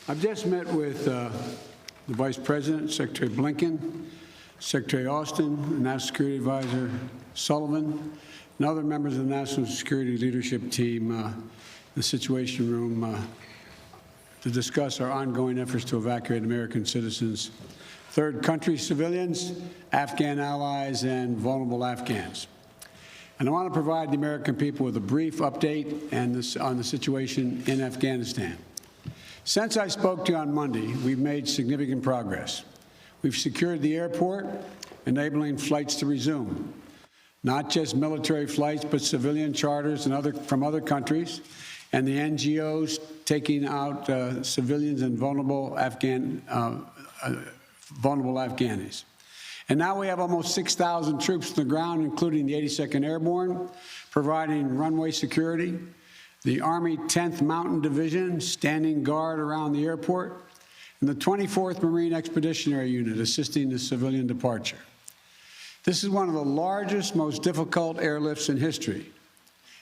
I've just met with the Vice President, Secretary Blinken, Secretary Austin, and National Security Advisor Sullivan, and other members of the National Security Leadership Team in the Situation Room to discuss our ongoing efforts to evacuate American citizens, third country civilians, Afghan allies, and vulnerable Afghans. And I want to provide the American people with a brief update on the situation in Afghanistan. Since I spoke to you on Monday, we've made significant progress. We've secured the airport, enabling flights to resume. Not just military flights, but civilian charters and from other countries, and the NGOs taking out civilians and vulnerable Afghanis. And now we have almost 6,000 troops on the ground, including the 82nd Airborne, providing runway security, the Army 10th Mountain Division standing guard around the airport, and the 24th Marine Expeditionary Unit assisting the civilian departure. This is one of the largest, most difficult airlifts in history,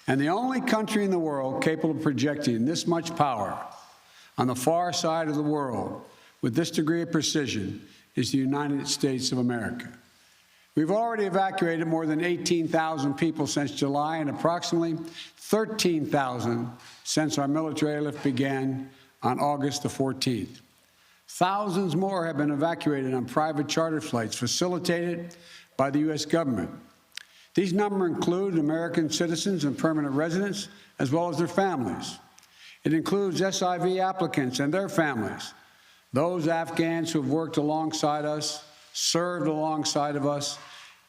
and the only country in the world capable of projecting this much power on the far side of the world with this degree of precision is the United States of America. We've already evacuated more than 18,000 people since July and approximately 13,000 since our military airlift began on August the 14th. Thousands more have been evacuated on private charter flights facilitated by the U.S. government. These numbers include American citizens and permanent residents, as well as their families. It includes SIV applicants and their families, those Afghans who have worked alongside us, served alongside of us,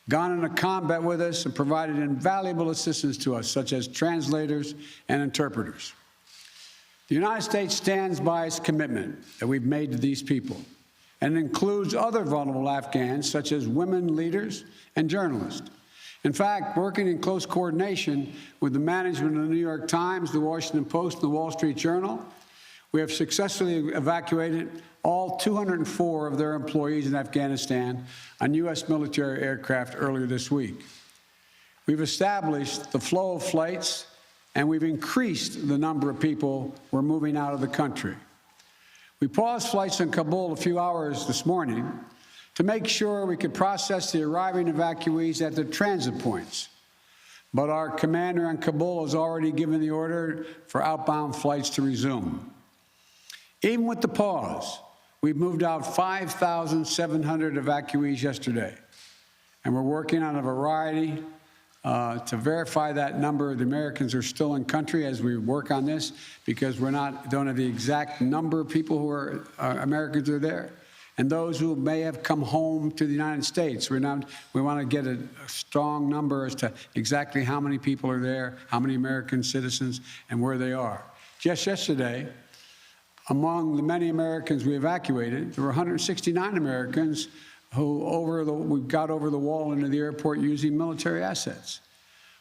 gone into combat with us, and provided invaluable assistance to us, such as translators and interpreters. The United States stands by its commitment that we've made to these people, and it includes other vulnerable Afghans, such as women leaders and journalists. In fact, working in close coordination with the management of the New York Times, the Washington Post, and the Wall Street Journal, we have successfully evacuated all 204 of their employees in Afghanistan on U.S. military aircraft earlier this week. We've established the flow of flights, and we've increased the number of people we're moving out of the country. We paused flights in Kabul a few hours this morning to make sure we could process the arriving evacuees at the transit points. But our commander in Kabul has already given the order for outbound flights to resume. Even with the pause, we've moved out 5,700 evacuees yesterday, and we're working on a variety to verify that number. The Americans are still in country as we work on this because don't have the exact number of people who are Americans are there, and those who may have come home to the United States. We want to get a strong number as to exactly how many people are there, how many American citizens, and where they are. Just yesterday, among the many Americans we evacuated, there were 169 Americans who we got over the wall into the airport using military assets.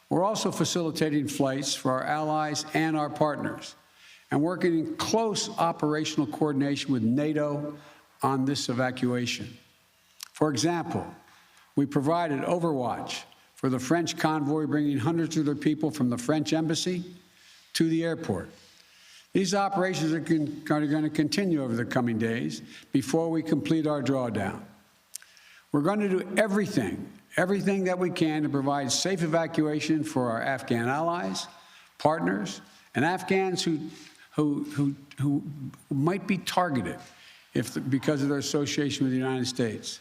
We're also facilitating flights for our allies and our partners, and working in close operational coordination with NATO on this evacuation. For example, we provided overwatch for the French convoy bringing hundreds of their people from the French embassy to the airport. These operations are going to continue over the coming days before we complete our drawdown. We're going to do everything that we can to provide safe evacuation for our Afghan allies, partners, and Afghans who might be targeted because of their association with the United States.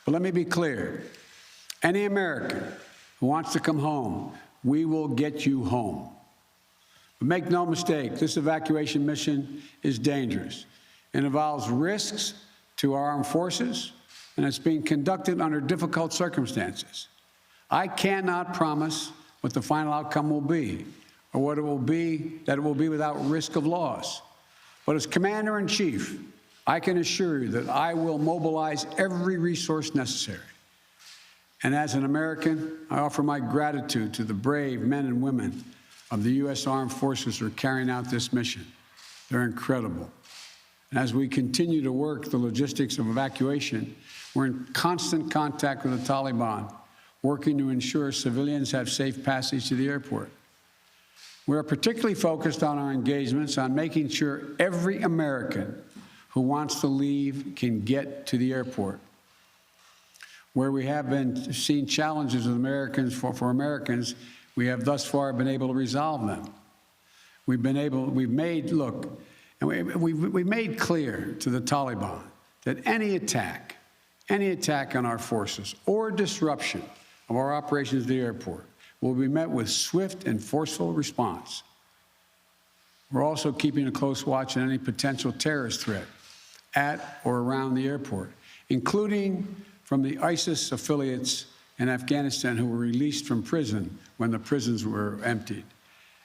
But let me be clear. Any American who wants to come home, we will get you home. But make no mistake, this evacuation mission is dangerous. It involves risks to our armed forces, and it's being conducted under difficult circumstances. I cannot promise what the final outcome will be, or what it will be, that it will be without risk of loss. But as Commander-in-Chief, I can assure you that I will mobilize every resource necessary. And as an American, I offer my gratitude to the brave men and women of the U.S. Armed Forces who are carrying out this mission. They're incredible. And as we continue to work the logistics of evacuation, we're in constant contact with the Taliban, working to ensure civilians have safe passage to the airport. We are particularly focused on our engagements on making sure every American who wants to leave can get to the airport. Where we have been seeing challenges with Americans, for Americans, we have thus far been able to resolve them. We've made clear to the Taliban that any attack on our forces or disruption of our operations at the airport will be met with swift and forceful response. We're also keeping a close watch on any potential terrorist threat at or around the airport, including from the ISIS affiliates in Afghanistan who were released from prison when the prisons were emptied.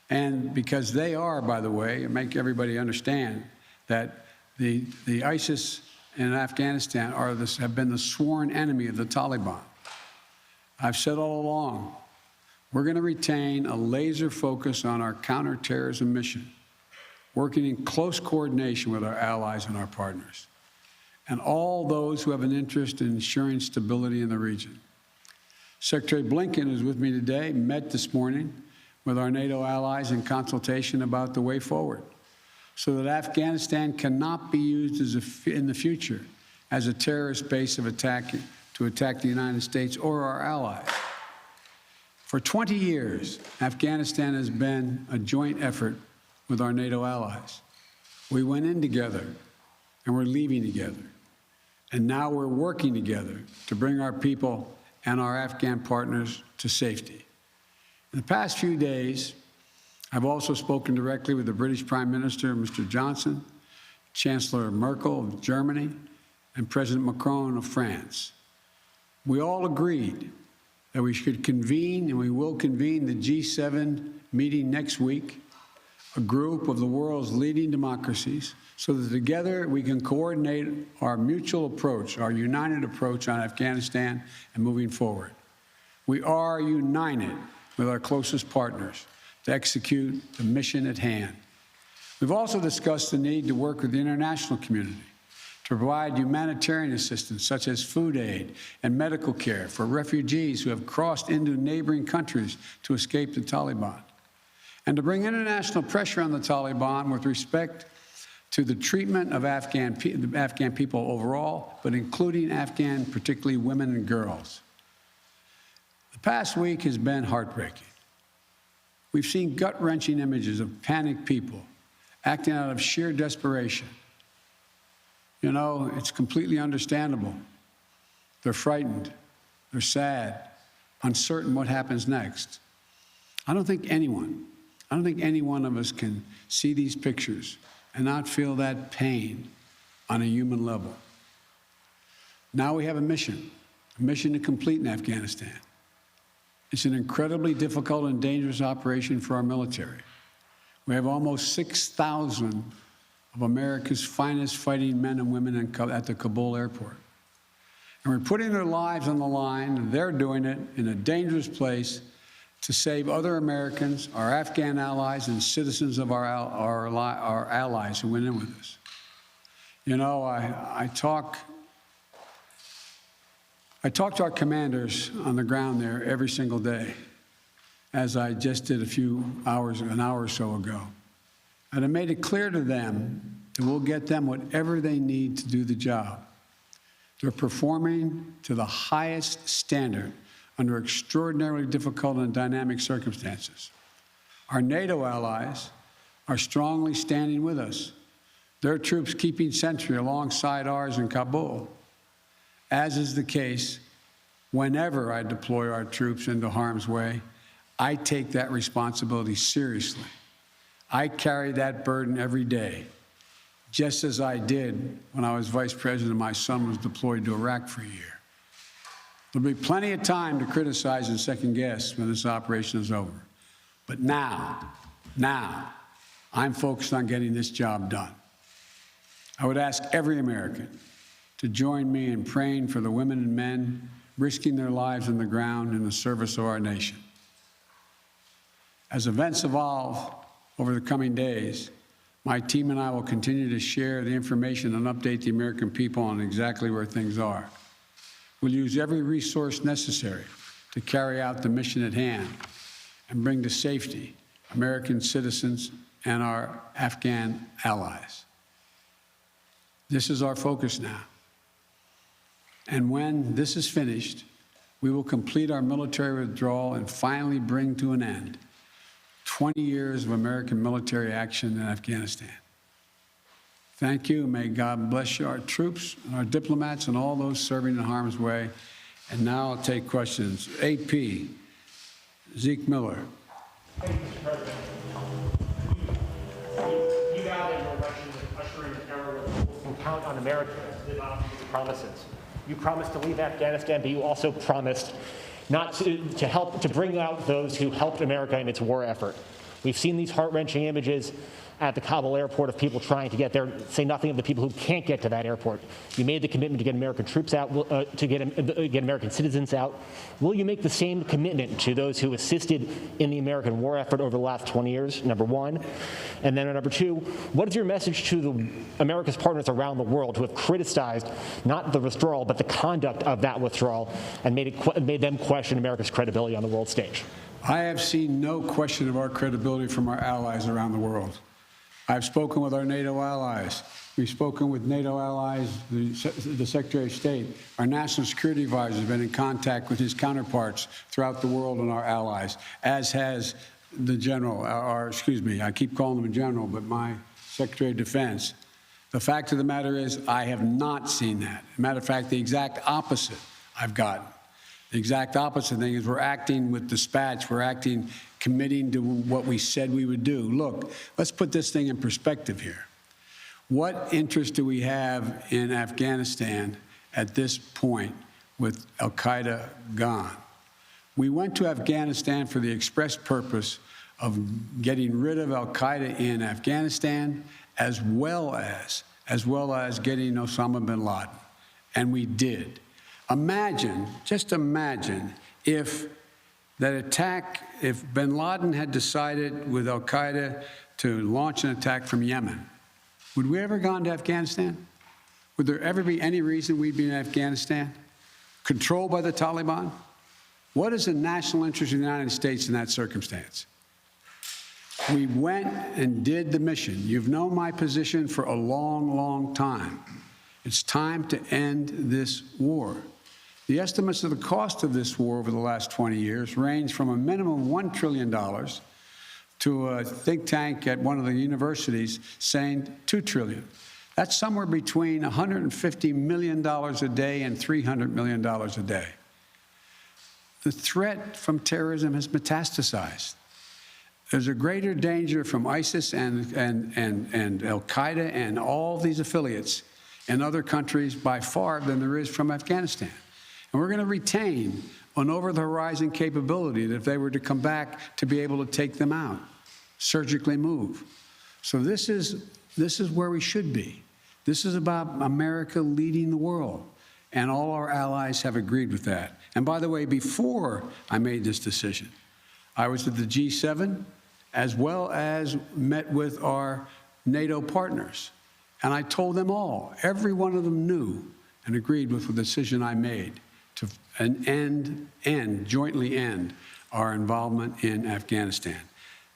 And because they are, by the way, and make everybody understand that the ISIS in Afghanistan have been the sworn enemy of the Taliban. I've said all along, we're going to retain a laser focus on our counterterrorism mission, working in close coordination with our allies and our partners, and all those who have an interest in ensuring stability in the region. Secretary Blinken is with me today, met this morning with our NATO allies in consultation about the way forward, so that Afghanistan cannot be used in the future as a terrorist base to attack the United States or our allies. For 20 years, Afghanistan has been a joint effort with our NATO allies. We went in together, and we're leaving together. And now we're working together to bring our people and our Afghan partners to safety. In the past few days, I've also spoken directly with the British Prime Minister, Mr. Johnson, Chancellor Merkel of Germany, and President Macron of France. We all agreed that we should convene, and we will convene, the G7 meeting next week, a group of the world's leading democracies, so that together we can coordinate our mutual approach, our united approach on Afghanistan and moving forward. We are united with our closest partners to execute the mission at hand. We've also discussed the need to work with the international community to provide humanitarian assistance, such as food aid and medical care for refugees who have crossed into neighboring countries to escape the Taliban, and to bring international pressure on the Taliban with respect to the treatment of Afghan people overall, but including Afghan, particularly women and girls. The past week has been heartbreaking. We've seen gut-wrenching images of panicked people acting out of sheer desperation. You know, it's completely understandable. They're frightened, they're sad, uncertain what happens next. I don't think any one of us can see these pictures and not feel that pain on a human level. Now we have a mission to complete in Afghanistan. It's an incredibly difficult and dangerous operation for our military. We have almost 6,000 of America's finest fighting men and women at the Kabul airport. And we're putting their lives on the line, and they're doing it in a dangerous place to save other Americans, our Afghan allies, and citizens of our allies who went in with us. You know, I talk to our commanders on the ground there every single day, as I just did an hour or so ago. And I made it clear to them that we'll get them whatever they need to do the job. They're performing to the highest standard under extraordinarily difficult and dynamic circumstances. Our NATO allies are strongly standing with us, their troops keeping sentry alongside ours in Kabul, as is the case whenever I deploy our troops into harm's way. I take that responsibility seriously. I carry that burden every day, just as I did when I was vice president and my son was deployed to Iraq for a year. There'll be plenty of time to criticize and second guess when this operation is over. But now, I'm focused on getting this job done. I would ask every American to join me in praying for the women and men risking their lives on the ground in the service of our nation. As events evolve over the coming days, my team and I will continue to share the information and update the American people on exactly where things are. We'll use every resource necessary to carry out the mission at hand and bring to safety American citizens and our Afghan allies. This is our focus now. And when this is finished, we will complete our military withdrawal and finally bring to an end 20 years of American military action in Afghanistan. Thank you. May God bless you, our troops, and our diplomats, and all those serving in harm's way. And now I'll take questions. AP, Zeke Miller. Thank you, Mr. President. You vowed in your election with ushering an era where people can count on America to live up to these promises. You promised to leave Afghanistan, but you also promised not to help to bring out those who helped America in its war effort. We've seen these heart-wrenching images at the Kabul airport of people trying to get there, say nothing of the people who can't get to that airport. You made the commitment to get American troops out, to get American citizens out. Will you make the same commitment to those who assisted in the American war effort over the last 20 years, number one? And then number two, what is your message to America's partners around the world who have criticized not the withdrawal, but the conduct of that withdrawal and made them question America's credibility on the world stage? I have seen no question of our credibility from our allies around the world. I've spoken with our NATO allies. We've spoken with NATO allies, the Secretary of State. Our National Security Advisor has been in contact with his counterparts throughout the world and our allies, as has the General, I keep calling him a General, but my Secretary of Defense. The fact of the matter is I have not seen that. As a matter of fact, the exact opposite I've gotten. The exact opposite thing is we're acting with dispatch. We're acting committing to what we said we would do. Look, let's put this thing in perspective here. What interest do we have in Afghanistan at this point with al-Qaeda gone? We went to Afghanistan for the express purpose of getting rid of al-Qaeda in Afghanistan, as well as getting Osama bin Laden. And we did. Imagine, just imagine if that attack, if bin Laden had decided with al-Qaeda to launch an attack from Yemen, would we ever gone to Afghanistan? Would there ever be any reason we'd be in Afghanistan? Controlled by the Taliban? What is the national interest of the United States in that circumstance? We went and did the mission. You've known my position for a long, long time. It's time to end this war. The estimates of the cost of this war over the last 20 years range from a minimum of $1 trillion to a think tank at one of the universities saying $2 trillion. That's somewhere between $150 million a day and $300 million a day. The threat from terrorism has metastasized. There's a greater danger from ISIS and al-Qaeda and all these affiliates in other countries by far than there is from Afghanistan. And we're going to retain an over-the-horizon capability that if they were to come back to be able to take them out, surgically move. So this is where we should be. This is about America leading the world. And all our allies have agreed with that. And by the way, before I made this decision, I was at the G7 as well as met with our NATO partners. And I told them all, every one of them knew and agreed with the decision I made to jointly end our involvement in Afghanistan.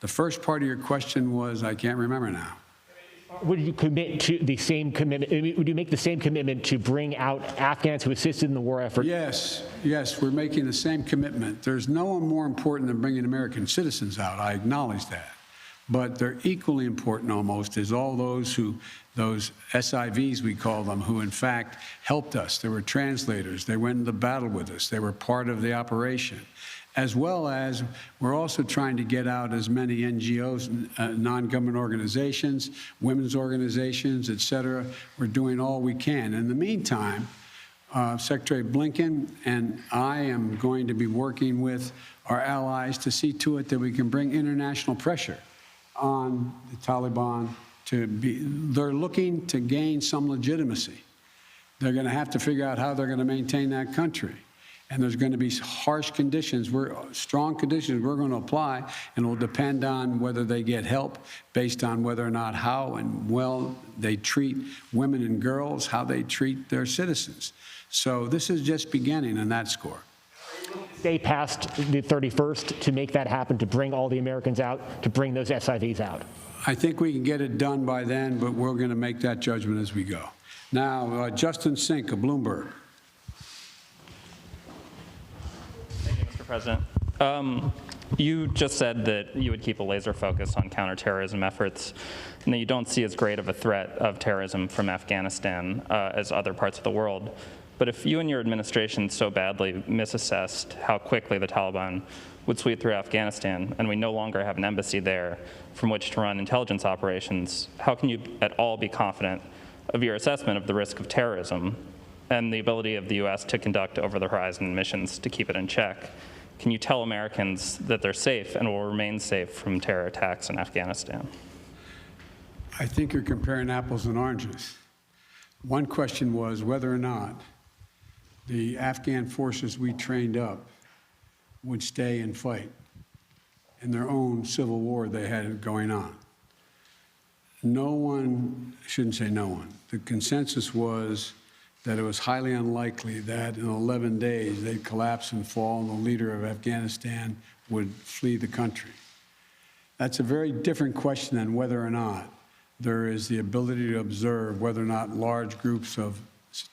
The first part of your question was, I can't remember now. Would you commit to the same commitment? Would you make the same commitment to bring out Afghans who assisted in the war effort? Yes, we're making the same commitment. There's no one more important than bringing American citizens out. I acknowledge that. But they're equally important almost is all those SIVs, we call them, who in fact helped us. They were translators. They went into battle with us. They were part of the operation. As well as we're also trying to get out as many NGOs, non-government organizations, women's organizations, et cetera. We're doing all we can. In the meantime, Secretary Blinken and I am going to be working with our allies to see to it that we can bring international pressure on the Taliban they're looking to gain some legitimacy. They're going to have to figure out how they're going to maintain that country. And there's going to be harsh conditions, strong conditions we're going to apply, and it will depend on whether they get help based on whether or not how and well they treat women and girls, how they treat their citizens. So this is just beginning on that score. Stay past the 31st to make that happen, to bring all the Americans out, to bring those SIVs out? I think we can get it done by then, but we're going to make that judgment as we go. Now, Justin Sink of Bloomberg. Thank you, Mr. President. You just said that you would keep a laser focus on counterterrorism efforts, and that you don't see as great of a threat of terrorism from Afghanistan as other parts of the world. But if you and your administration so badly misassessed how quickly the Taliban would sweep through Afghanistan, and we no longer have an embassy there from which to run intelligence operations, how can you at all be confident of your assessment of the risk of terrorism and the ability of the U.S. to conduct over-the-horizon missions to keep it in check? Can you tell Americans that they're safe and will remain safe from terror attacks in Afghanistan? I think you're comparing apples and oranges. One question was whether or not the Afghan forces we trained up would stay and fight in their own civil war they had going on. No one, shouldn't say no one, the consensus was that it was highly unlikely that in 11 days they'd collapse and fall and the leader of Afghanistan would flee the country. That's a very different question than whether or not there is the ability to observe whether or not large groups of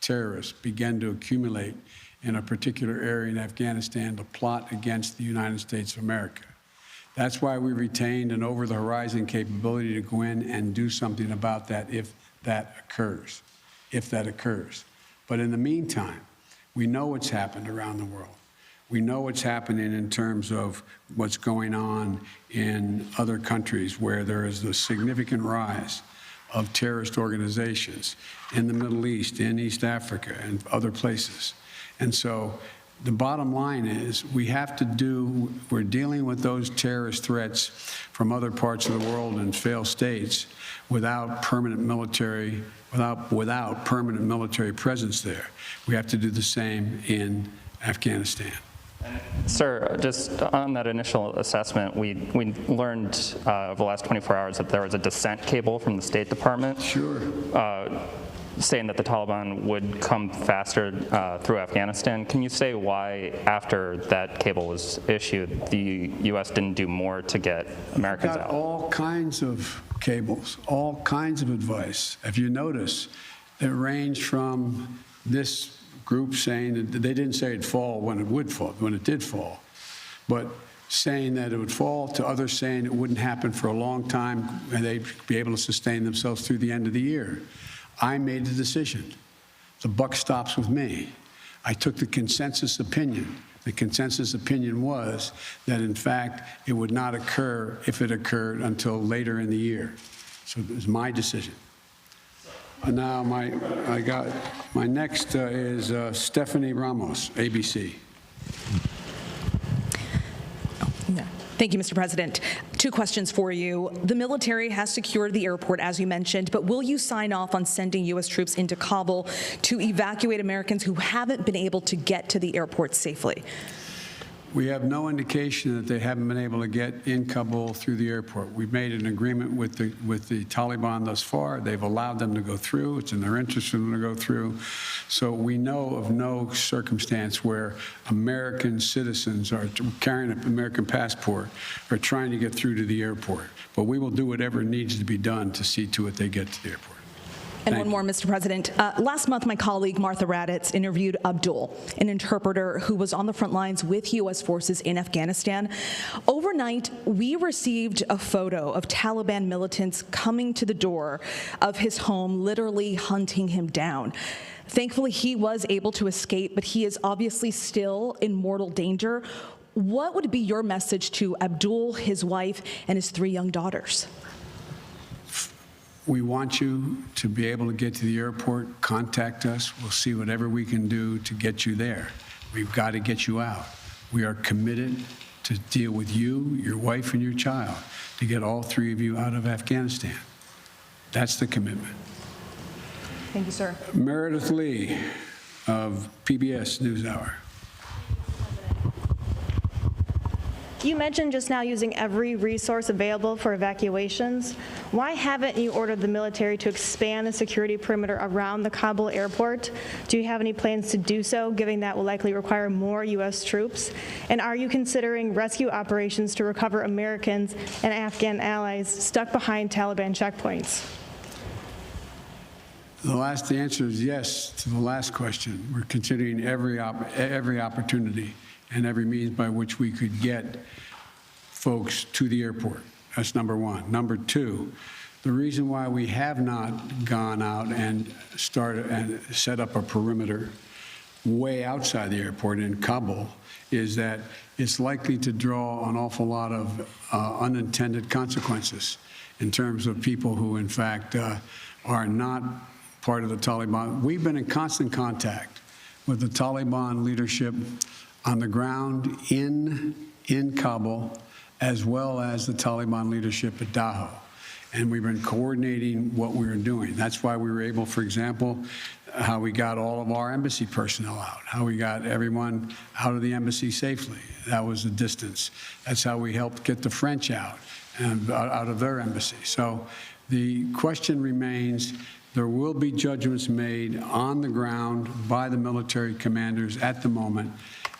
terrorists begin to accumulate in a particular area in Afghanistan to plot against the United States of America. That's why we retained an over-the-horizon capability to go in and do something about that if that occurs. But in the meantime, we know what's happened around the world. We know what's happening in terms of what's going on in other countries where there is a significant rise of terrorist organizations in the Middle East, in East Africa, and other places. And so the bottom line is we're dealing with those terrorist threats from other parts of the world and failed states without permanent military presence there. We have to do the same in Afghanistan. Sir, just on that initial assessment, we learned over the last 24 hours that there was a dissent cable from the State Department. Sure. Saying that the Taliban would come faster through Afghanistan. Can you say why, after that cable was issued, the U.S. didn't do more to get Americans out? All kinds of cables, all kinds of advice. If you notice, it ranged from this group saying that they didn't say it'd fall when it would fall, when it did fall, but saying that it would fall, to others saying it wouldn't happen for a long time and they'd be able to sustain themselves through the end of the year. I made the decision. The buck stops with me. I took the consensus opinion. The consensus opinion was that, in fact, it would not occur, if it occurred, until later in the year. So it was my decision. Now, my next is Stephanie Ramos, ABC. Thank you, Mr. President. 2 questions for you. The military has secured the airport, as you mentioned, but will you sign off on sending U.S. troops into Kabul to evacuate Americans who haven't been able to get to the airport safely? We have no indication that they haven't been able to get in Kabul through the airport. We've made an agreement with the Taliban thus far. They've allowed them to go through. It's in their interest for them to go through. So we know of no circumstance where American citizens are carrying an American passport or trying to get through to the airport. But we will do whatever needs to be done to see to it they get to the airport. And one more, Mr. President. Last month, my colleague Martha Raddatz interviewed Abdul, an interpreter who was on the front lines with U.S. forces in Afghanistan. Overnight, we received a photo of Taliban militants coming to the door of his home, literally hunting him down. Thankfully, he was able to escape, but he is obviously still in mortal danger. What would be your message to Abdul, his wife, and his 3 young daughters? We want you to be able to get to the airport. Contact us. We'll see whatever we can do to get you there. We've got to get you out. We are committed to deal with you, your wife, and your child to get all 3 of you out of Afghanistan. That's the commitment. Thank you, sir. Meredith Lee of PBS NewsHour. You mentioned just now using every resource available for evacuations. Why haven't you ordered the military to expand the security perimeter around the Kabul airport? Do you have any plans to do so, given that will likely require more U.S. troops? And are you considering rescue operations to recover Americans and Afghan allies stuck behind Taliban checkpoints? The answer is yes to the last question. We're considering every opportunity and every means by which we could get folks to the airport. That's number one. Number two, the reason why we have not gone out and started and set up a perimeter way outside the airport in Kabul is that it's likely to draw an awful lot of unintended consequences in terms of people who, in fact, are not part of the Taliban. We've been in constant contact with the Taliban leadership on the ground in Kabul, as well as the Taliban leadership at Dahou. And we've been coordinating what we were doing. That's why we were able, for example, how we got all of our embassy personnel out, how we got everyone out of the embassy safely. That was the distance. That's how we helped get the French out and out of their embassy. So the question remains, there will be judgments made on the ground by the military commanders at the moment,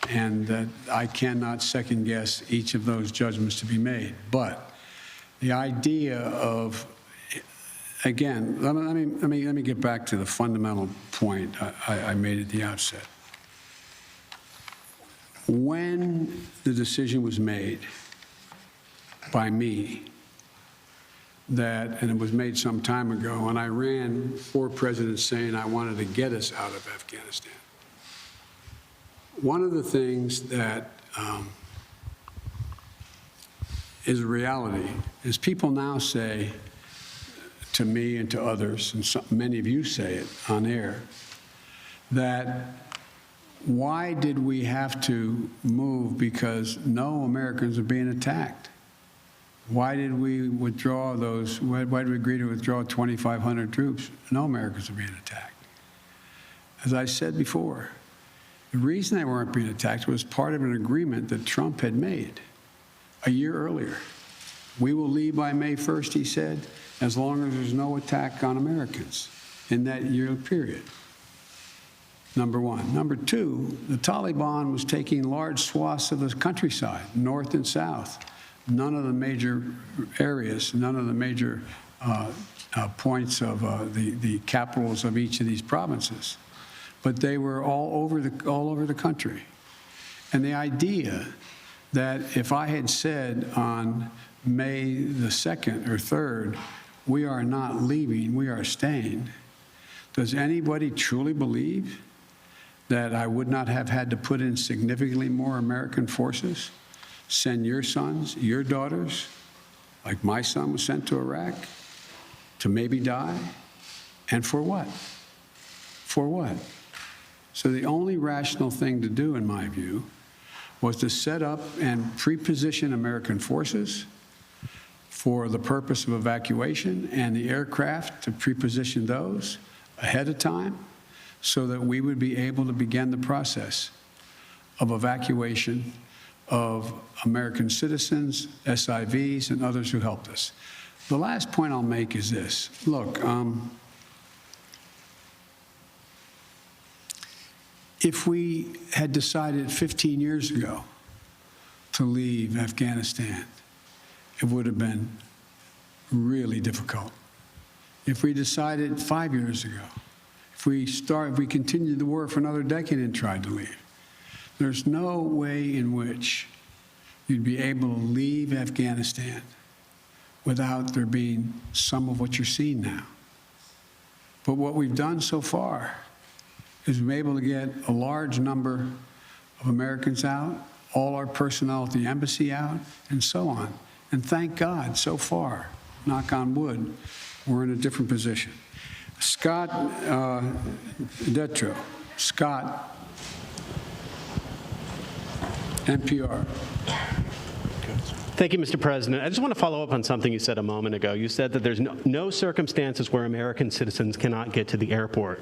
and that I cannot second guess each of those judgments to be made. But the idea of, again, let me get back to the fundamental point I made at the outset. When the decision was made by me that, and it was made some time ago, and I ran 4 presidents saying I wanted to get us out of Afghanistan. One of the things that is a reality is people now say to me and to others, and many of you say it on air, that why did we have to move because no Americans are being attacked? Why did we withdraw those, why did we agree to withdraw 2,500 troops? No Americans are being attacked. As I said before, the reason they weren't being attacked was part of an agreement that Trump had made a year earlier. We will leave by May 1st, he said, as long as there's no attack on Americans in that year period. Number one. Number two, the Taliban was taking large swaths of the countryside, north and south. None of the major areas, none of the major points of the capitals of each of these provinces. But they were all over the country. And the idea that if I had said on May the 2nd or 3rd, we are not leaving, we are staying, does anybody truly believe that I would not have had to put in significantly more American forces, send your sons, your daughters, like my son was sent to Iraq, to maybe die? And for what? For what? So the only rational thing to do, in my view, was to set up and pre-position American forces for the purpose of evacuation and the aircraft to pre-position those ahead of time so that we would be able to begin the process of evacuation of American citizens, SIVs, and others who helped us. The last point I'll make is this. Look, if we had decided 15 years ago to leave Afghanistan, it would have been really difficult. If we decided 5 years ago, if we continued the war for another decade and tried to leave, there's no way in which you'd be able to leave Afghanistan without there being some of what you're seeing now. But what we've done so far is we've been able to get a large number of Americans out, all our personnel at the embassy out, and so on. And thank God, so far, knock on wood, we're in a different position. Scott Detrow. Scott, NPR. Thank you, Mr. President. I just want to follow up on something you said a moment ago. You said that there's no circumstances where American citizens cannot get to the airport.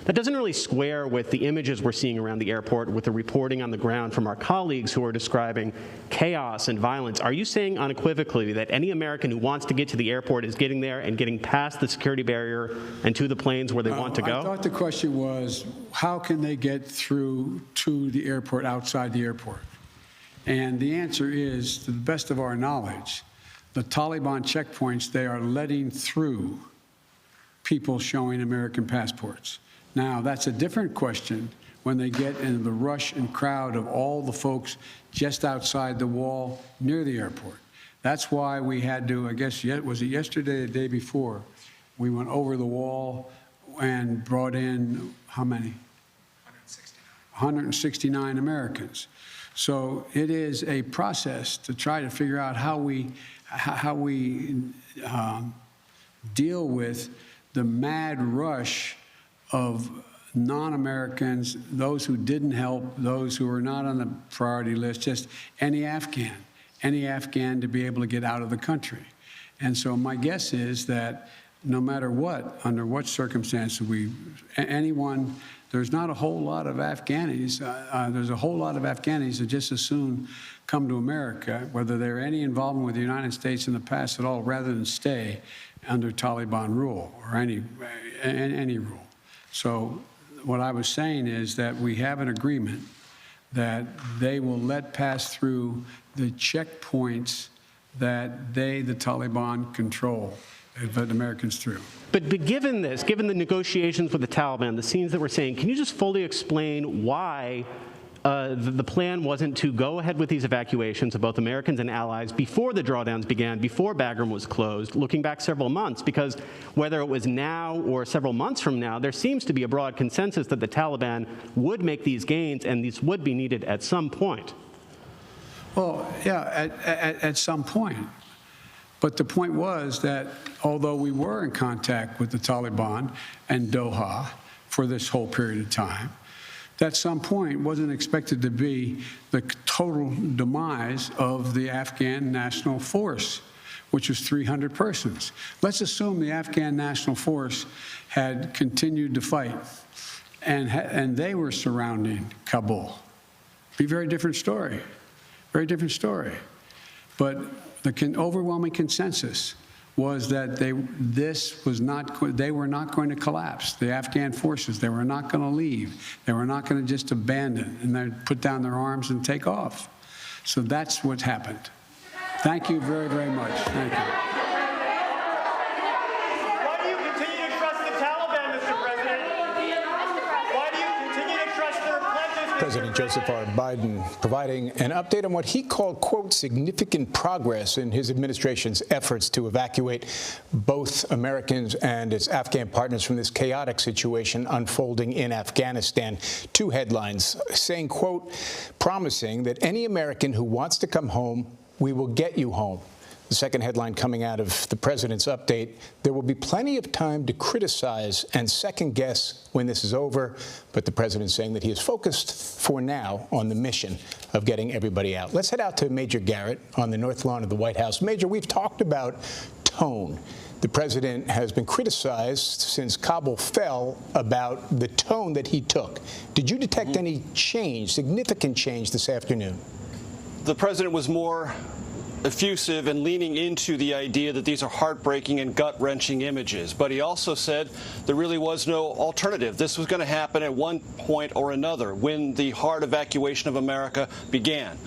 That doesn't really square with the images we're seeing around the airport with the reporting on the ground from our colleagues who are describing chaos and violence. Are you saying unequivocally that any American who wants to get to the airport is getting there and getting past the security barrier and to the planes where they want to go? I thought the question was, how can they get through to the airport outside the airport? And the answer is, to the best of our knowledge, the Taliban checkpoints they are letting through people showing American passports. Now, that's a different question when they get into the rush and crowd of all the folks just outside the wall near the airport. That's why we had to, I guess, was it yesterday or the day before, we went over the wall and brought in, how many? 169 Americans. So it is a process to try to figure out how we deal with the mad rush of non-Americans, those who didn't help, those who are not on the priority list, just any Afghan to be able to get out of the country. And so my guess is that no matter what, under what circumstances there's not a whole lot of Afghanis. There's a whole lot of Afghanis that just as soon come to America, whether they're any involvement with the United States in the past at all, rather than stay under Taliban rule or any rule. So what I was saying is that we have an agreement that they will let pass through the checkpoints that the Taliban control, let Americans through. But given this, given the negotiations with the Taliban, the scenes that we're seeing, can you just fully explain why the plan wasn't to go ahead with these evacuations of both Americans and allies before the drawdowns began, before Bagram was closed, looking back several months? Because whether it was now or several months from now, there seems to be a broad consensus that the Taliban would make these gains and these would be needed at some point. Well, yeah, at some point. But the point was that although we were in contact with the Taliban and Doha for this whole period of time, that some point wasn't expected to be the total demise of the Afghan National Force, which was 300 persons. Let's assume the Afghan National Force had continued to fight and they were surrounding Kabul. Be a very different story. Very different story. But the overwhelming consensus was that they were not going to collapse. The Afghan forces, they were not going to leave. They were not going to just abandon and then put down their arms and take off. So that's what happened. Thank you very, very much. Thank you. Why do you continue to trust the Taliban, Mr. President? Why do you continue to trust their pledges? President Joseph R. Biden providing an update on what he called, quote, significant progress in his administration's efforts to evacuate both Americans and its Afghan partners from this chaotic situation unfolding in Afghanistan. Two headlines saying, quote, promising that any American who wants to come home, we will get you home. The second headline coming out of the president's update, there will be plenty of time to criticize and second-guess when this is over, but the president saying that he is focused for now on the mission of getting everybody out. Let's head out to Major Garrett on the North Lawn of the White House. Major, we've talked about tone. The president has been criticized since Kabul fell about the tone that he took. Did you detect any change, significant change this afternoon? The president was more effusive and leaning into the idea that these are heartbreaking and gut-wrenching images. But he also said there really was no alternative. This was going to happen at one point or another when the hard evacuation of America began.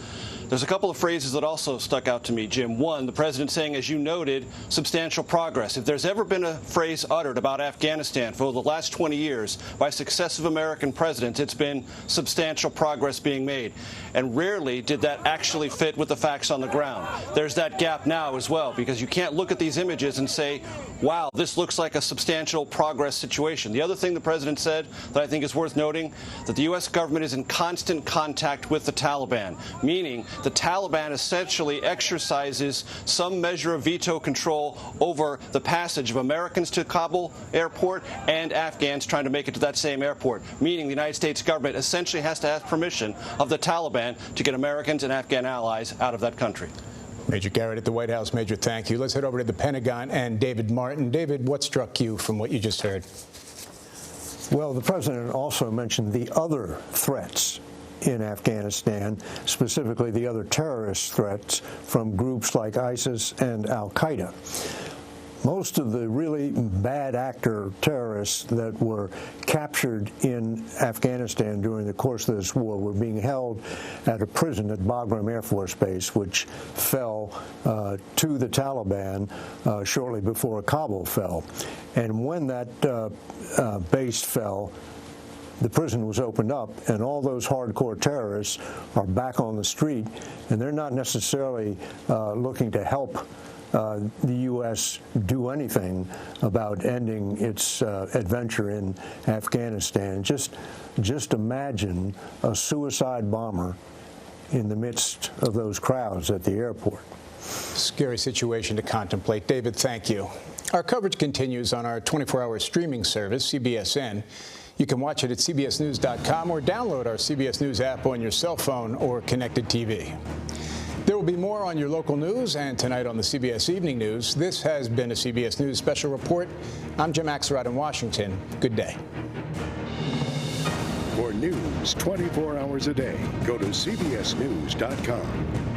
There's a couple of phrases that also stuck out to me, Jim. One, the president saying, as you noted, substantial progress. If there's ever been a phrase uttered about Afghanistan for the last 20 years by successive American presidents, it's been substantial progress being made. And rarely did that actually fit with the facts on the ground. There's that gap now as well, because you can't look at these images and say, wow, this looks like a substantial progress situation. The other thing the president said that I think is worth noting, that the U.S. government is in constant contact with the Taliban, meaning the Taliban essentially exercises some measure of veto control over the passage of Americans to Kabul airport and Afghans trying to make it to that same airport, meaning the United States government essentially has to have permission of the Taliban to get Americans and Afghan allies out of that country. Major Garrett at the White House. Major, thank you. Let's head over to the Pentagon and David Martin. David, what struck you from what you just heard? Well, the president also mentioned the other threats in Afghanistan, specifically the other terrorist threats from groups like ISIS and al-Qaeda. most of the really bad actor terrorists that were captured in Afghanistan during the course of this war were being held at a prison at Bagram Air Force Base, which fell to the Taliban shortly before Kabul fell. And when that base fell, the prison was opened up, and all those hardcore terrorists are back on the street, and they're not necessarily looking to help the U.S. do anything about ending its adventure in Afghanistan. Just imagine a suicide bomber in the midst of those crowds at the airport. Scary situation to contemplate. David, thank you. Our coverage continues on our 24-hour streaming service, CBSN. You can watch it at cbsnews.com or download our CBS News app on your cell phone or connected TV. There will be more on your local news and tonight on the CBS Evening News. This has been a CBS News Special Report. I'm Jim Axelrod in Washington. Good day. For news 24 hours a day, go to cbsnews.com.